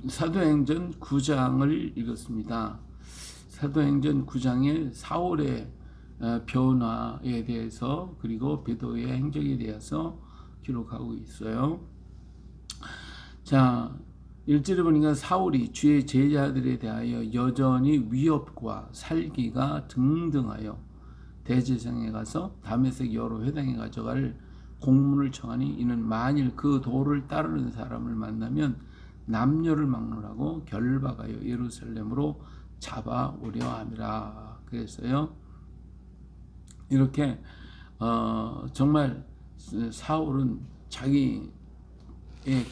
사도행전 9장을 읽었습니다. 사도행전 9장에 사울의 변화에 대해서 그리고 베드로의 행적에 대해서 기록하고 있어요. 자, 1절에 보니까 사울이 주의 제자들에 대하여 여전히 위협과 살기가 등등하여 대제사장에 가서 다메섹 여러 회당에 가져갈 공문을 청하니 이는 만일 그 도를 따르는 사람을 만나면 남녀를 막론하고 결박하여 예루살렘으로 잡아오려 함이라 그랬어요. 이렇게 정말 사울은 자기의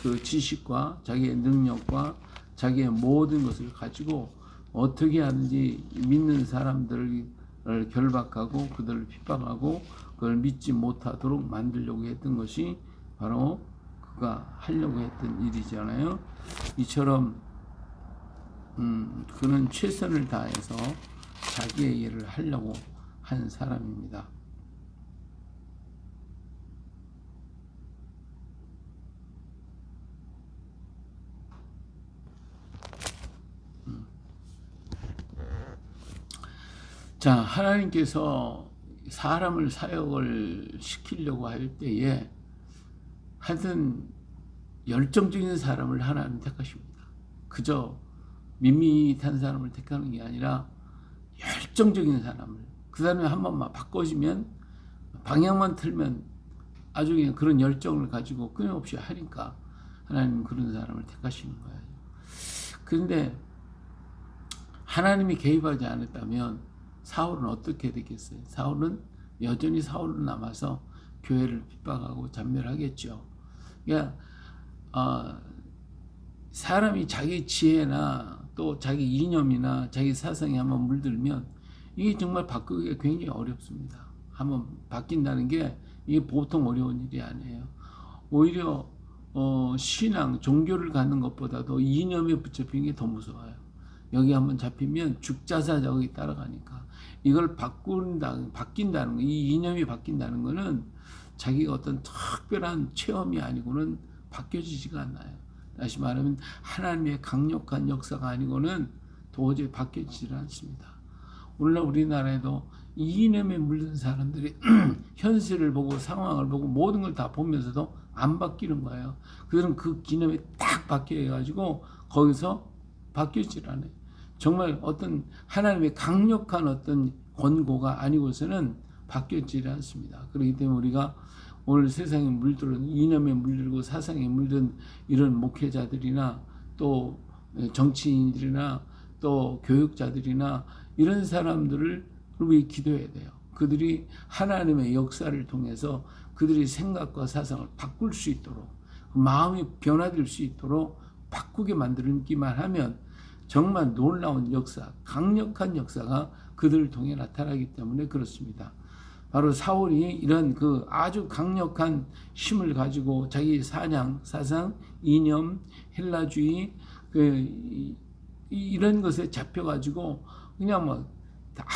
그 지식과 자기의 능력과 자기의 모든 것을 가지고 어떻게 하는지 믿는 사람들을 결박하고 그들을 핍박하고 그걸 믿지 못하도록 만들려고 했던 것이 바로 그가 하려고 했던 일이잖아요. 이처럼 그는 최선을 다해서 자기의 일을 하려고 한 사람입니다. 자, 하나님께서 사람을 사역을 시키려고 할 때에 하여튼 열정적인 사람을 하나님 택하십니다. 그저 밋밋한 사람을 택하는 게 아니라 열정적인 사람을, 그 사람이 한 번만 바꿔지면 방향만 틀면 아주 그냥 그런 열정을 가지고 끊임없이 하니까 하나님은 그런 사람을 택하시는 거예요. 그런데 하나님이 개입하지 않았다면 사울은 어떻게 되겠어요? 사울은 여전히 사울로 남아서 교회를 핍박하고 잔멸하겠죠. 그러니까 사람이 자기 지혜나 또 자기 이념이나 자기 사상에 한번 물들면 이게 정말 바꾸기가 굉장히 어렵습니다. 한번 바뀐다는 게 이게 보통 어려운 일이 아니에요. 오히려 신앙, 종교를 갖는 것보다도 이념에 붙잡힌 게 더 무서워요. 여기 한번 잡히면 죽자사자기 따라가니까 이걸 바뀐다는 거, 이 이념이 바뀐다는 거는 자기가 어떤 특별한 체험이 아니고는 바뀌어지지가 않아요. 다시 말하면 하나님의 강력한 역사가 아니고는 도저히 바뀌어지지 않습니다. 오늘날 우리나라에도 이 이념에 물든 사람들이 현실을 보고 상황을 보고 모든 걸 다 보면서도 안 바뀌는 거예요. 그들은 그 이념에 딱 바뀌어가지고 거기서 바뀌어지질 않아요. 정말 어떤 하나님의 강력한 어떤 권고가 아니고서는 바뀌어지지 않습니다. 그렇기 때문에 우리가 오늘 세상에 물들은 이념에 물들고 사상에 물든 이런 목회자들이나 또 정치인들이나 또 교육자들이나 이런 사람들을 위해 기도해야 돼요. 그들이 하나님의 역사를 통해서 그들의 생각과 사상을 바꿀 수 있도록, 마음이 변화될 수 있도록 바꾸게 만들기만 하면 정말 놀라운 역사, 강력한 역사가 그들을 통해 나타나기 때문에 그렇습니다. 바로 사울이 이런 그 아주 강력한 힘을 가지고 자기 사상, 이념, 헬라주의 이런 것에 잡혀가지고 그냥 뭐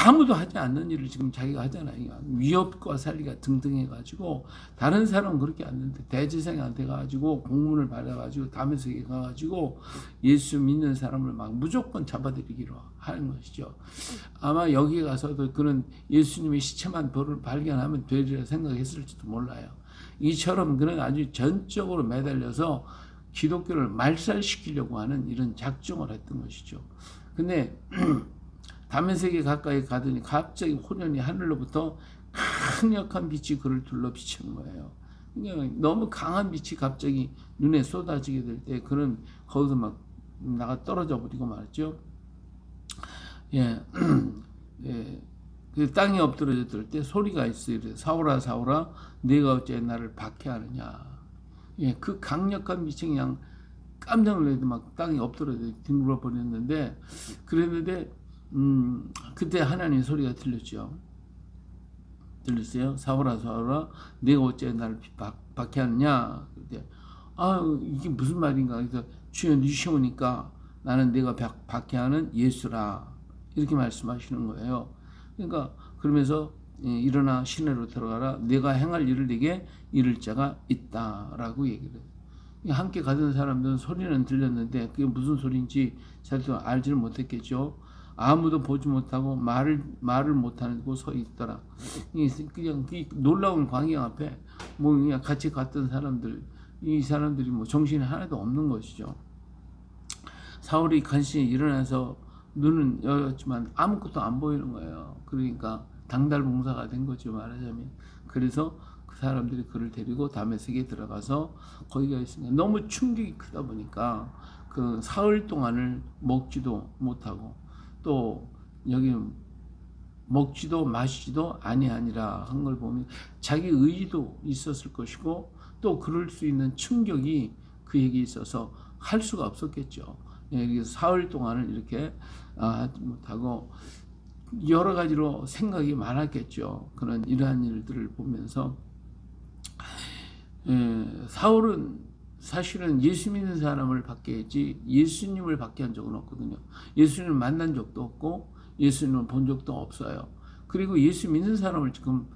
아무도 하지 않는 일을 지금 자기가 하잖아요. 위협과 살리가 등등 해가지고 다른 사람은 그렇게 않는데 대제사장한테 가가지고 공문을 받아가지고 다메섹에 가가지고 예수 믿는 사람을 막 무조건 잡아들이기로 하는 것이죠. 아마 여기 가서도 그런 예수님의 시체만 발견하면 되리라 생각했을지도 몰라요. 이처럼 그런 아주 전적으로 매달려서 기독교를 말살시키려고 하는 이런 작정을 했던 것이죠. 근데 다메섹에 가까이 가더니 갑자기 호련히 하늘로부터 강력한 빛이 그를 둘러 비치는 거예요. 그러니까 너무 강한 빛이 갑자기 눈에 쏟아지게 될 때 그는 거기서 막 나가 떨어져 버리고 말았죠. 예, 예. 그 땅에 엎드러졌을 때 소리가 있어요. 사울아 사울아 네가 어째 나를 박해하느냐. 예, 그 강력한 빛이 그냥 깜짝 놀라서 막 땅에 엎드러져 뒹굴어 버렸는데 그랬는데 그때 하나님의 소리가 들렸죠. 들렸어요? 사울아 사울아 네가 어째 나를 박해하느냐. 그때 이게 무슨 말인가. 그래서 주여 니시오니까 나는 네가 박해하는 예수라 이렇게 말씀하시는 거예요. 그러니까 그러면서 일어나 시내로 들어가라. 네가 행할 일을 네게 이를 자가 있다라고 얘기를 해요. 함께 가던 사람들은 소리는 들렸는데 그게 무슨 소리인지 잘 알지를 못했겠죠. 아무도 보지 못하고 말을 못하고 서 있더라. 그냥 놀라운 광야 앞에 뭐 그냥 같이 갔던 사람들, 이 사람들이 뭐 정신이 하나도 없는 것이죠. 사울이 간신히 일어나서 눈은 열었지만 아무것도 안 보이는 거예요. 그러니까 당달봉사가 된 거죠, 말하자면. 그래서 그 사람들이 그를 데리고 다메섹에 들어가서 거기가 있으니까 너무 충격이 크다 보니까 그 사흘 동안을 먹지도 못하고 또 여기 먹지도 마시지도 아니하니라 한 걸 보면 자기 의지도 있었을 것이고 또 그럴 수 있는 충격이 그에게 있어서 할 수가 없었겠죠. 그래서 사흘 동안을 이렇게 하지 못하고 여러 가지로 생각이 많았겠죠. 그런 이러한 일들을 보면서 사울은 사실은 예수 믿는 사람을 받게 했지 예수님을 받게 한 적은 없거든요. 예수님을 만난 적도 없고 예수님을 본 적도 없어요. 그리고 예수 믿는 사람을 지금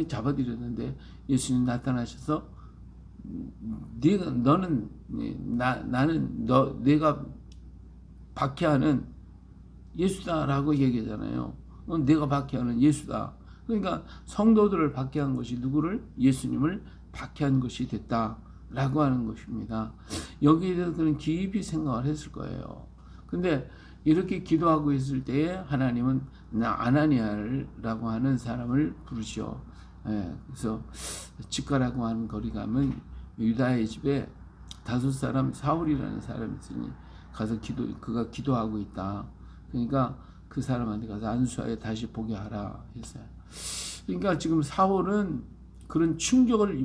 잡아들였는데 예수님 나타나셔서 너는 나는 내가 박해하는 예수다라고 얘기하잖아요. 내가 박해하는 예수다. 그러니까 성도들을 박해한 것이 누구를? 예수님을 박해한 것이 됐다라고 하는 것입니다. 여기에 대해서 그는 깊이 생각을 했을 거예요. 근데 이렇게 기도하고 있을 때에 하나님은 아나니아라고 하는 사람을 부르시오. 그래서 집가라고 하는 거리감은 유다의 집에 5사람 사울이라는 사람이 있으니 가서 그가 기도하고 있다. 그러니까 그 사람한테 가서 안수하여 다시 보게 하라 했어요. 그러니까 지금 사울은 그런 충격을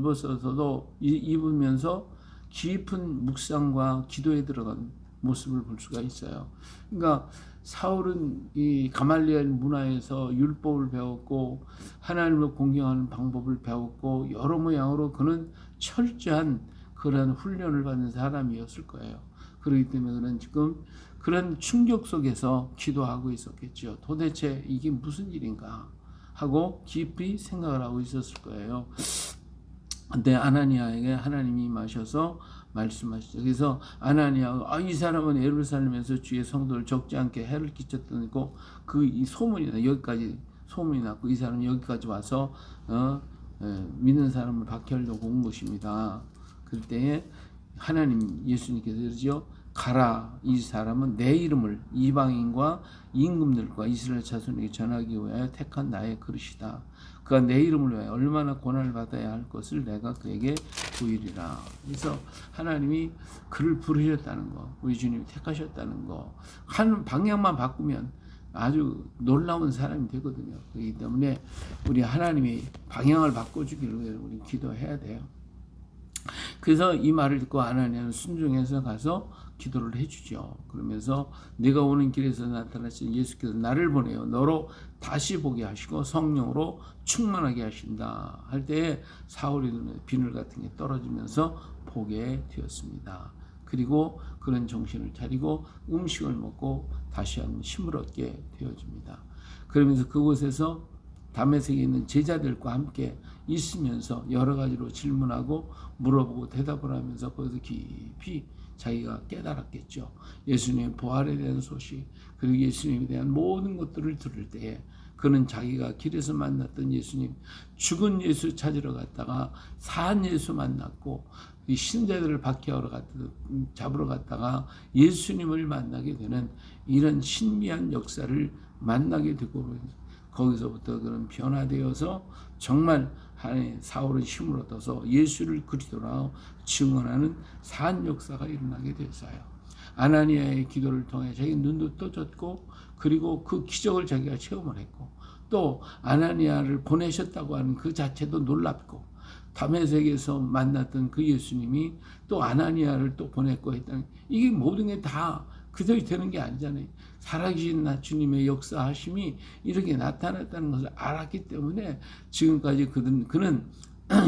입으면서 깊은 묵상과 기도에 들어간 모습을 볼 수가 있어요. 그러니까 사울은 이 가말리엘 문화에서 율법을 배웠고 하나님을 공경하는 방법을 배웠고 여러 모양으로 그는 철저한 그런 훈련을 받는 사람이었을 거예요. 그렇기 때문에 그는 지금 그런 충격 속에서 기도하고 있었겠죠. 도대체 이게 무슨 일인가 하고 깊이 생각을 하고 있었을 거예요. 근데 아나니아에게 하나님이 임하셔서 말씀하시죠. 그래서 아나니아가 이 사람은 예루살렘에서 주의 성도를 적지 않게 해를 끼쳤다고 이 소문이 여기까지 소문이 났고 이 사람이 여기까지 와서 믿는 사람을 박해하려고 온 것입니다. 그럴 때에 하나님 예수님께서 그러죠. 가라, 이 사람은 내 이름을 이방인과 임금들과 이스라엘 자손에게 전하기 위하여 택한 나의 그릇이다. 그가 내 이름을 위하여 얼마나 고난을 받아야 할 것을 내가 그에게 보이리라. 그래서 하나님이 그를 부르셨다는 거, 우리 주님이 택하셨다는 거, 한 방향만 바꾸면 아주 놀라운 사람이 되거든요. 그렇기 때문에 우리 하나님이 방향을 바꿔주기를 위해 우리 기도해야 돼요. 그래서 이 말을 듣고 아나니아는 순종해서 가서 기도를 해주죠. 그러면서 내가 오는 길에서 나타나신 예수께서 나를 보내어 너로 다시 보게 하시고 성령으로 충만하게 하신다 할 때에 사울의 눈에 비늘 같은 게 떨어지면서 보게 되었습니다. 그리고 그런 정신을 차리고 음식을 먹고 다시 한번 힘을 얻게 되어집니다. 그러면서 그곳에서 다메섹에 있는 제자들과 함께 있으면서 여러 가지로 질문하고 물어보고 대답을 하면서 거기서 깊이 자기가 깨달았겠죠. 예수님의 부활에 대한 소식 그리고 예수님에 대한 모든 것들을 들을 때에 그는 자기가 길에서 만났던 예수님, 죽은 예수 찾으러 갔다가 산 예수 만났고 이 신자들을 박해하러 잡으러 갔다가 예수님을 만나게 되는 이런 신비한 역사를 만나게 되고 거기서부터 그런 변화되어서 정말 사울은 힘을 얻어서 예수를 그리스도라 증언하는 산 역사가 일어나게 됐어요. 아나니아의 기도를 통해 자기 눈도 떠졌고 그리고 그 기적을 자기가 체험을 했고 또 아나니아를 보내셨다고 하는 그 자체도 놀랍고 다메섹에서 만났던 그 예수님이 또 아나니아를 또 보냈고 했다는 이게 모든 게 다 그대로 되는 게 아니잖아요. 살아계신 주님의 역사하심이 이렇게 나타났다는 것을 알았기 때문에 지금까지 그는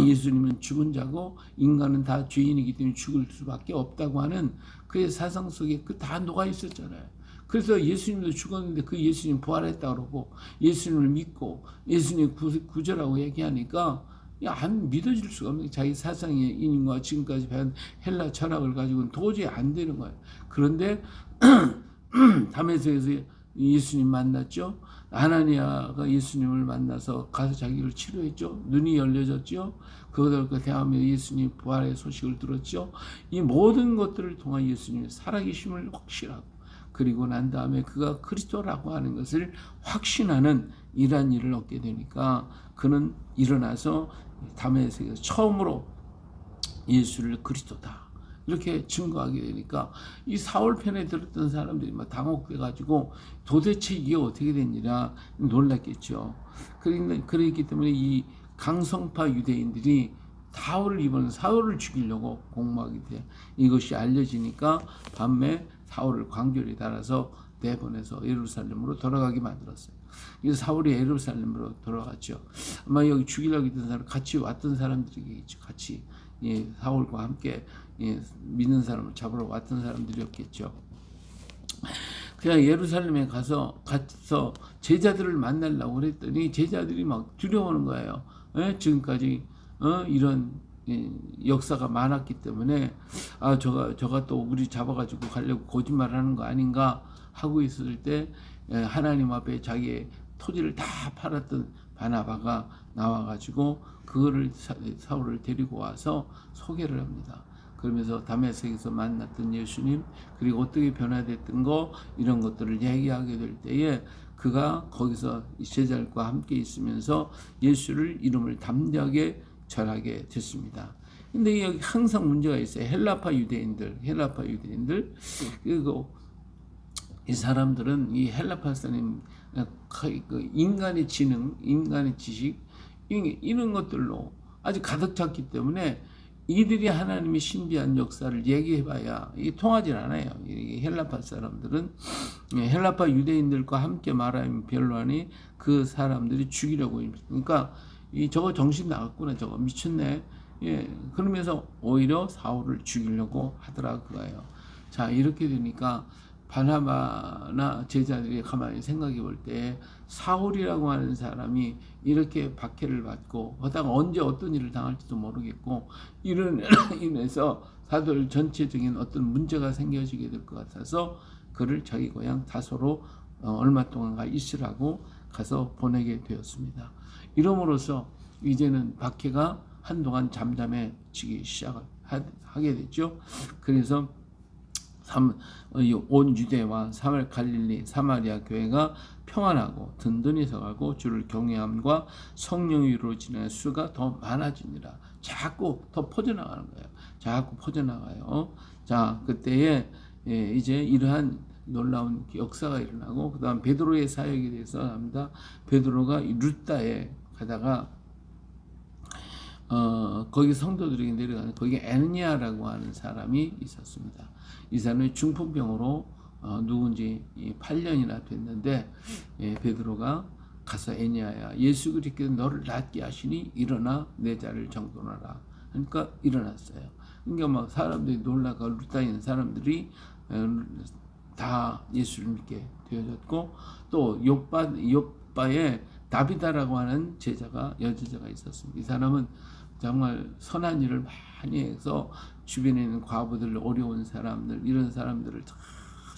예수님은 죽은 자고 인간은 다 죄인이기 때문에 죽을 수밖에 없다고 하는 그의 사상 속에 그 다 녹아 있었잖아요. 그래서 예수님도 죽었는데 그 예수님 부활했다 그러고 예수님을 믿고 예수님 구주라고 얘기하니까 안 믿어질 수가 없는 자기 사상의 인과 지금까지 배운 헬라 철학을 가지고는 도저히 안 되는 거예요. 그런데 다메섹에서 예수님 만났죠. 아나니아가 예수님을 만나서 가서 자기를 치료했죠. 눈이 열려졌죠. 그것들과 대하며 예수님 부활의 소식을 들었죠. 이 모든 것들을 통한 예수님의 살아계심을 확신하고, 그리고 난 다음에 그가 그리스도라고 하는 것을 확신하는 이러한 일을 얻게 되니까 그는 일어나서 다메섹에서 처음으로 예수를 그리스도다 이렇게 증거하게 되니까 이 사울 편에 들었던 사람들이 막 당혹돼 가지고 도대체 이게 어떻게 된 일이야 놀랐겠죠. 그렇기 때문에 이 강성파 유대인들이 사울을 죽이려고 공모하게 돼. 이것이 알려지니까 밤에 사울을 광교리에 달아서 내보내서 예루살렘으로 돌아가게 만들었어요. 그래서 사울이 예루살렘으로 돌아갔죠. 아마 여기 죽이려고 했던 사람, 같이 왔던 사람들이겠죠. 같이 사울과 함께 믿는 사람을 잡으러 왔던 사람들이었겠죠. 그냥 예루살렘에 가서 제자들을 만나려고 그랬더니 제자들이 막 두려워하는 거예요. 지금까지 이런 역사가 많았기 때문에 저가 또 우리 잡아가지고 가려고 거짓말하는 거 아닌가 하고 있을 때 하나님 앞에 자기의 토지를 다 팔았던 바나바가 나와가지고 그거를 사울을 데리고 와서 소개를 합니다. 그러면서 다메섹에서 만났던 예수님, 그리고 어떻게 변화됐던 거, 이런 것들을 얘기하게 될 때에 그가 거기서 제자들과 함께 있으면서 예수를 이름을 담대하게 전하게 됐습니다. 근데 여기 항상 문제가 있어요. 헬라파 유대인들 그리고 이 사람들은 이 헬라파 사람 인간의 지능, 인간의 지식 이런 것들로 아주 가득 찼기 때문에 이들이 하나님의 신비한 역사를 얘기해봐야 이게 통하질 않아요. 헬라파 사람들은 헬라파 유대인들과 함께 말하면 별로하니 그 사람들이 죽이려고 그러니까 저거 정신 나갔구나, 저거 미쳤네. 그러면서 오히려 사울을 죽이려고 하더라 그거예요. 자, 이렇게 되니까 바나바나 제자들이 가만히 생각해 볼 때 사울이라고 하는 사람이 이렇게 박해를 받고 하다가 언제 어떤 일을 당할지도 모르겠고 이런 인해서 사도들 전체적인 어떤 문제가 생겨지게 될 것 같아서 그를 자기 고향 다소로 얼마 동안 있으라고 가서 보내게 되었습니다. 이름으로써 이제는 박해가 한동안 잠잠해지기 시작하게 됐죠. 그래서 온 유대와 사말 갈릴리 사마리아 교회가 평안하고 든든히 서가고 주를 경외함과 성령이 이루어지는 수가 더 많아지니라. 자꾸 더 퍼져나가는 거예요. 자꾸 퍼져나가요. 자, 그때에 이제 이러한 놀라운 역사가 일어나고, 그 다음 베드로의 사역에 대해서 합니다. 베드로가 루다에 가다가 거기 성도들에게 내려가는 거기 에느냐라고 하는 사람이 있었습니다. 이 사람이 중풍병으로 누군지 8년이나 됐는데 베드로가 가서 에느냐야, 예수 그리스도께서 너를 낫게 하시니 일어나 내 자리를 정돈하라. 그러니까 일어났어요. 그러니까 막 사람들이 놀라가 루다에 있는 사람들이 다 예수를 믿게 되어졌고, 또 욥바에 다비다라고 하는 여제자가 있었습니다. 이 사람은 정말 선한 일을 많이 해서 주변에 있는 과부들, 어려운 사람들, 이런 사람들을 다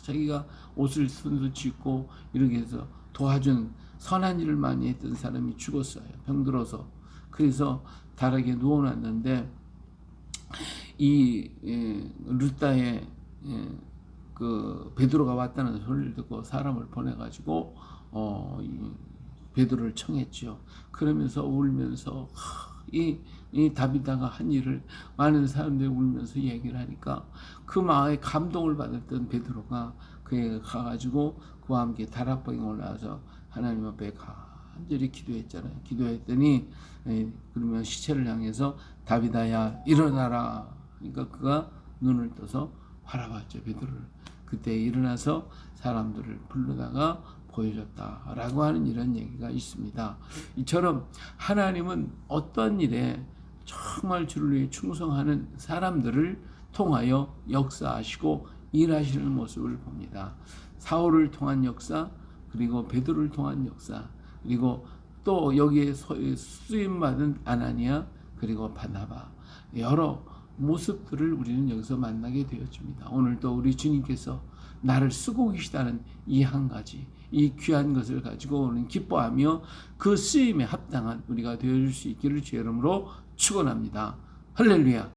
자기가 옷을 손수 짓고 이렇게 해서 도와준 선한 일을 많이 했던 사람이 죽었어요. 병들어서. 그래서 다락에 누워놨는데 이 루다에 그 베드로가 왔다는 소리를 듣고 사람을 보내가지고 베드로를 청했죠. 그러면서 울면서 이 다비다가 한 일을 많은 사람들이 울면서 얘기를 하니까 그 마음에 감동을 받았던 베드로가 그에 가가지고 그와 함께 다락방에 올라와서 하나님 앞에 간절히 기도했잖아요. 기도했더니 그러면 시체를 향해서 다비다야 일어나라. 그러니까 그가 눈을 떠서 바라봤죠, 베드로를. 그때 일어나서 사람들을 부르다가 보여줬다라고 하는 이런 얘기가 있습니다. 이처럼 하나님은 어떤 일에 정말 주를 위해 충성하는 사람들을 통하여 역사하시고 일하시는 모습을 봅니다. 사울을 통한 역사, 그리고 베드로를 통한 역사, 그리고 또 여기에 쓰임받은 아나니아 그리고 바나바 여러 모습들을 우리는 여기서 만나게 되어집니다. 오늘도 우리 주님께서 나를 쓰고 계시다는 이 한 가지, 이 귀한 것을 가지고 오늘 기뻐하며 그 쓰임에 합당한 우리가 되어줄 수 있기를 주의 이름으로 축원합니다. 할렐루야.